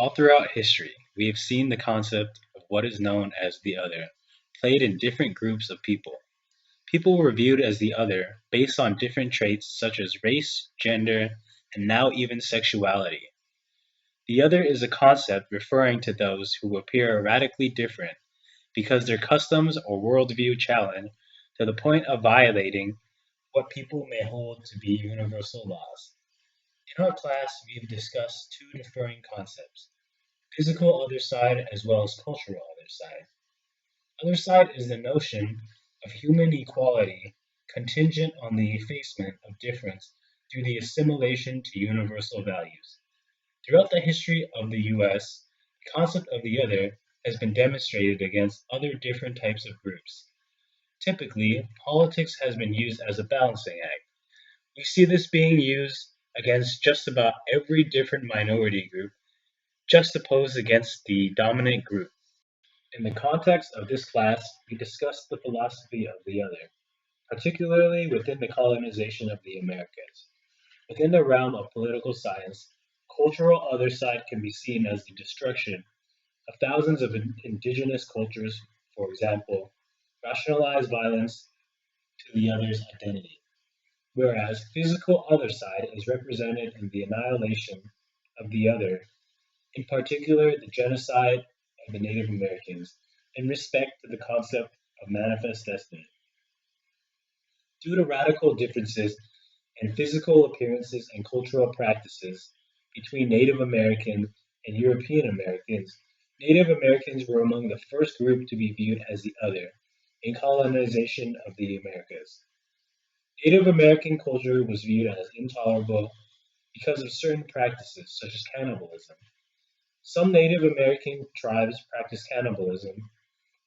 All throughout history, we have seen the concept of what is known as the other played in different groups of people. People were viewed as the other based on different traits such as race, gender, and now even sexuality. The other is a concept referring to those who appear radically different because their customs or worldview challenge to the point of violating what people may hold to be universal laws. In our class, we've discussed two differing concepts: physical other side as well as cultural other side. Other side is the notion of human equality contingent on the effacement of difference through the assimilation to universal values. Throughout the history of the US, the concept of the other has been demonstrated against other different types of groups. Typically, politics has been used as a balancing act. We see this being used against just about every different minority group, juxtaposed against the dominant group. In the context of this class, we discussed the philosophy of the other, particularly within the colonization of the Americas. Within the realm of political science, cultural other side can be seen as the destruction of thousands of indigenous cultures, for example, rationalized violence to the other's identity, whereas physical other side is represented in the annihilation of the other, in particular the genocide of the Native Americans, in respect to the concept of manifest destiny. Due to radical differences in physical appearances and cultural practices between Native Americans and European Americans, Native Americans were among the first group to be viewed as the other in colonization of the Americas. Native American culture was viewed as intolerable because of certain practices such as cannibalism. Some Native American tribes practiced cannibalism,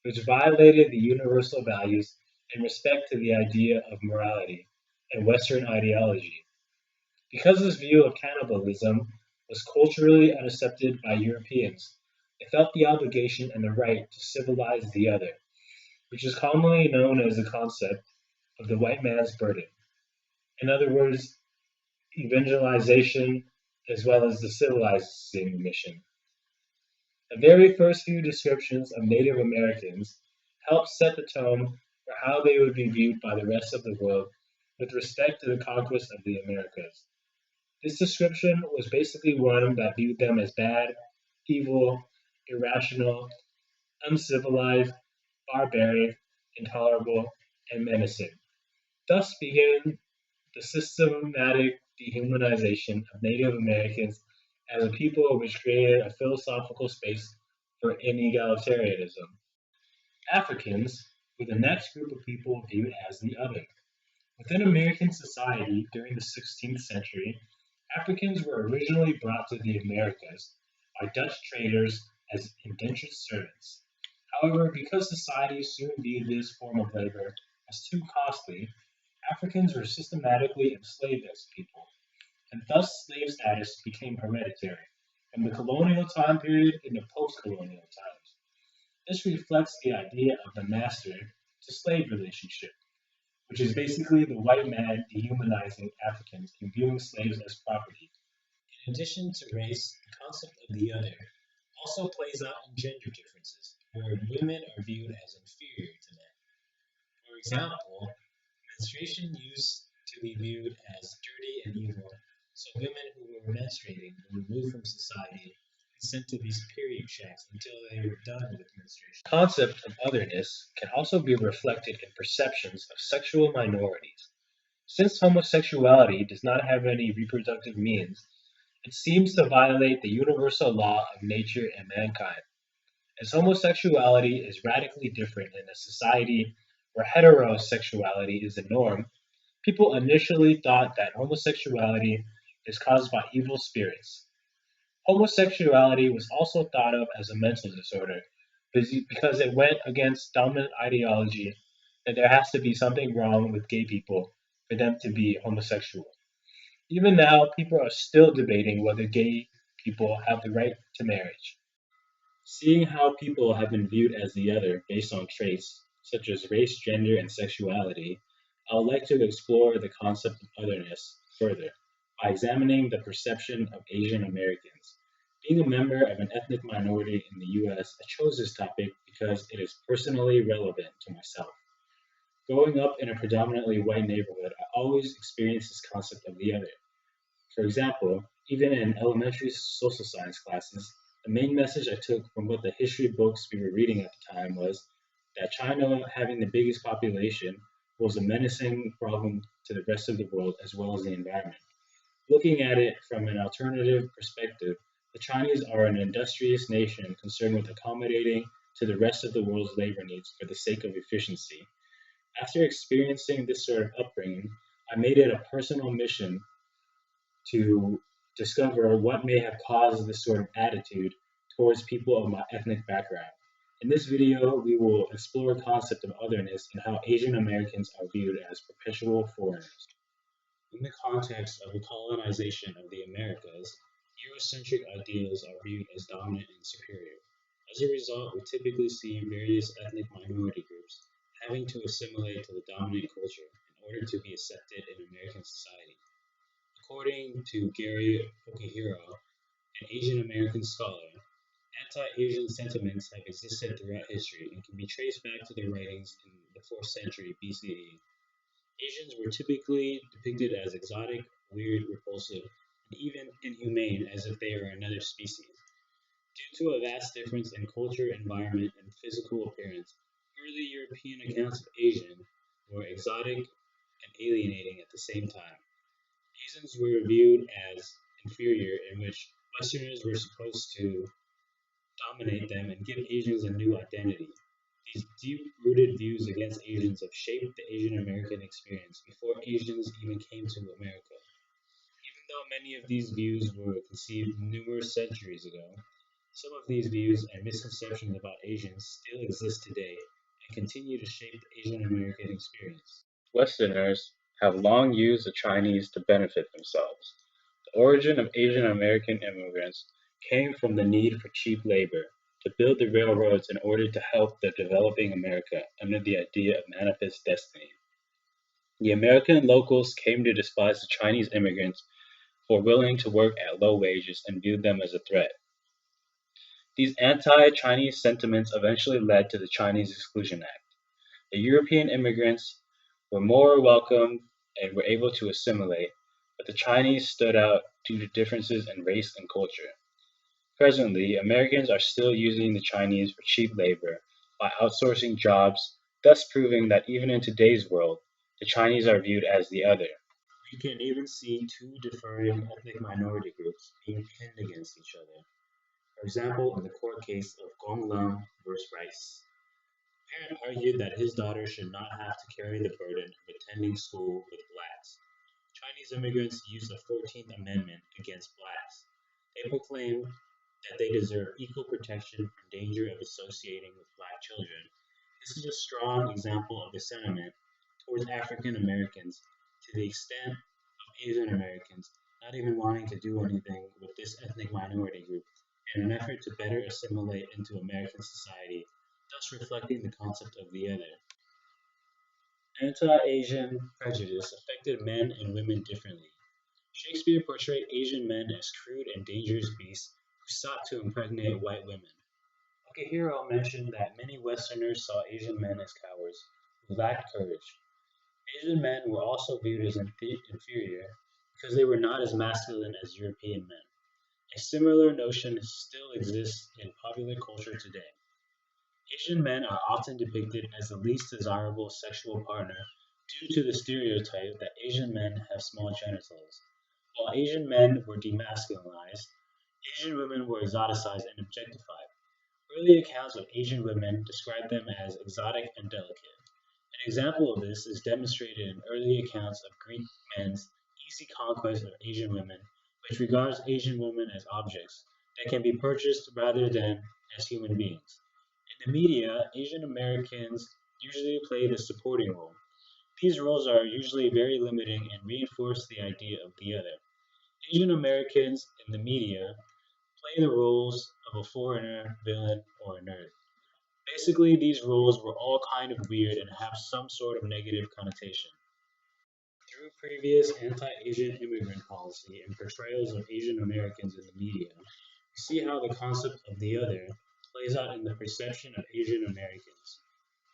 which violated the universal values in respect to the idea of morality and Western ideology. Because this view of cannibalism was culturally unaccepted by Europeans, they felt the obligation and the right to civilize the other, which is commonly known as the concept of the white man's burden. In other words, evangelization as well as the civilizing mission. The very first few descriptions of Native Americans helped set the tone for how they would be viewed by the rest of the world with respect to the conquest of the Americas. This description was basically one that viewed them as bad, evil, irrational, uncivilized, barbaric, intolerable, and menacing. Thus began the systematic dehumanization of Native Americans as a people, which created a philosophical space for inegalitarianism. Africans were the next group of people viewed as the other. Within American society during the 16th century, Africans were originally brought to the Americas by Dutch traders as indentured servants. However, because society soon viewed this form of labor as too costly, Africans were systematically enslaved as people, and thus slave status became hereditary from the colonial time period into post-colonial times. This reflects the idea of the master to slave relationship, which is basically the white man dehumanizing Africans and viewing slaves as property. In addition to race, the concept of the other also plays out in gender differences, where women are viewed as inferior to men. For example, menstruation used to be viewed as dirty and evil, so women who were menstruating were removed from society and sent to these period shacks until they were done with menstruation. The concept of otherness can also be reflected in perceptions of sexual minorities. Since homosexuality does not have any reproductive means, it seems to violate the universal law of nature and mankind. As homosexuality is radically different in a society where heterosexuality is the norm, people initially thought that homosexuality is caused by evil spirits. Homosexuality was also thought of as a mental disorder because it went against dominant ideology that there has to be something wrong with gay people for them to be homosexual. Even now, people are still debating whether gay people have the right to marriage. Seeing how people have been viewed as the other based on traits such as race, gender, and sexuality, I would like to explore the concept of otherness further by examining the perception of Asian Americans. Being a member of an ethnic minority in the US, I chose this topic because it is personally relevant to myself. Growing up in a predominantly white neighborhood, I always experienced this concept of the other. For example, even in elementary social science classes, the main message I took from what the history books we were reading at the time was that China, having the biggest population, was a menacing problem to the rest of the world as well as the environment. Looking at it from an alternative perspective, the Chinese are an industrious nation concerned with accommodating to the rest of the world's labor needs for the sake of efficiency. After experiencing this sort of upbringing, I made it a personal mission to discover what may have caused this sort of attitude towards people of my ethnic background. In this video, we will explore the concept of otherness and how Asian Americans are viewed as perpetual foreigners. In the context of the colonization of the Americas, Eurocentric ideals are viewed as dominant and superior. As a result, we typically see various ethnic minority groups having to assimilate to the dominant culture in order to be accepted in American society. According to Gary Okihiro, an Asian American scholar, anti-Asian sentiments have existed throughout history and can be traced back to their writings in the 4th century BCE. Asians were typically depicted as exotic, weird, repulsive, and even inhumane as if they were another species. Due to a vast difference in culture, environment, and physical appearance, early European accounts of Asian were exotic and alienating at the same time. Asians were viewed as inferior, in which Westerners were supposed to dominate them and give Asians a new identity. These deep rooted views against Asians have shaped the Asian American experience before Asians even came to America. Even though many of these views were conceived numerous centuries ago, some of these views and misconceptions about Asians still exist today and continue to shape the Asian American experience. Westerners have long used the Chinese to benefit themselves. The origin of Asian American immigrants came from the need for cheap labor to build the railroads in order to help the developing America under the idea of manifest destiny. The American locals came to despise the Chinese immigrants for willing to work at low wages and viewed them as a threat. These anti Chinese sentiments eventually led to the Chinese Exclusion Act. The European immigrants were more welcome and were able to assimilate, but the Chinese stood out due to differences in race and culture. Presently, Americans are still using the Chinese for cheap labor by outsourcing jobs, thus proving that even in today's world, the Chinese are viewed as the other. We can even see two differing ethnic minority groups being pinned against each other. For example, in the court case of Gong Lam versus Rice. The parent argued that his daughter should not have to carry the burden of attending school with blacks. Chinese immigrants used the 14th Amendment against blacks. They proclaimed that they deserve equal protection from danger of associating with black children. This is a strong example of the sentiment towards African Americans to the extent of Asian Americans not even wanting to do anything with this ethnic minority group in an effort to better assimilate into American society, thus reflecting the concept of the other. Anti-Asian prejudice affected men and women differently. Shakespeare portrayed Asian men as crude and dangerous beasts who sought to impregnate white women. Okihiro mentioned that many Westerners saw Asian men as cowards who lacked courage. Asian men were also viewed as inferior because they were not as masculine as European men. A similar notion still exists in popular culture today. Asian men are often depicted as the least desirable sexual partner due to the stereotype that Asian men have small genitals. While Asian men were demasculinized, Asian women were exoticized and objectified. Early accounts of Asian women describe them as exotic and delicate. An example of this is demonstrated in early accounts of Greek men's easy conquest of Asian women, which regards Asian women as objects that can be purchased rather than as human beings. In the media, Asian Americans usually play the supporting role. These roles are usually very limiting and reinforce the idea of the other. Asian Americans in the media play the roles of a foreigner, villain, or a nerd. Basically, these roles were all kind of weird and have some sort of negative connotation. Through previous anti Asian immigrant policy and portrayals of Asian Americans in the media, we see how the concept of the other plays out in the perception of Asian Americans.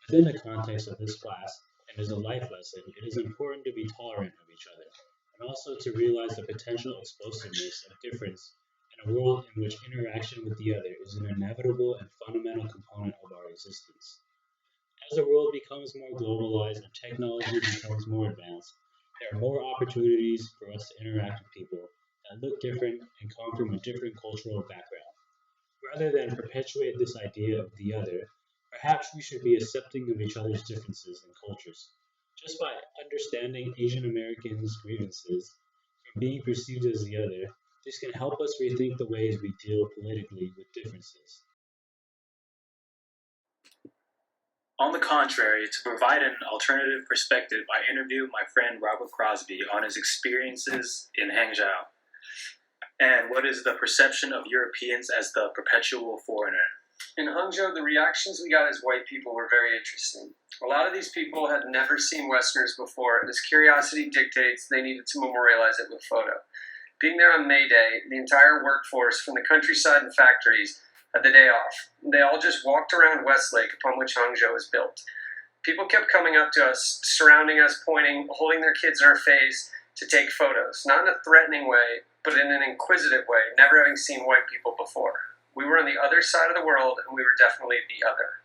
Within the context of this class, and as a life lesson, it is important to be tolerant of each other, and also to realize the potential explosiveness of difference in a world in which interaction with the other is an inevitable and fundamental component of our existence. As the world becomes more globalized and technology becomes more advanced, there are more opportunities for us to interact with people that look different and come from a different cultural background. Rather than perpetuate this idea of the other, perhaps we should be accepting of each other's differences and cultures. Just by understanding Asian Americans' grievances from being perceived as the other, this can help us rethink the ways we deal politically with differences. On the contrary, to provide an alternative perspective, I interviewed my friend Robert Crosby on his experiences in Hangzhou and what is the perception of Europeans as the perpetual foreigner. In Hangzhou, the reactions we got as white people were very interesting. A lot of these people had never seen Westerners before, and as curiosity dictates, they needed to memorialize it with photo. Being there on May Day, the entire workforce from the countryside and factories had the day off. They all just walked around Westlake, upon which Hangzhou is built. People kept coming up to us, surrounding us, pointing, holding their kids in our face to take photos. Not in a threatening way, but in an inquisitive way, never having seen white people before. We were on the other side of the world, and we were definitely the other.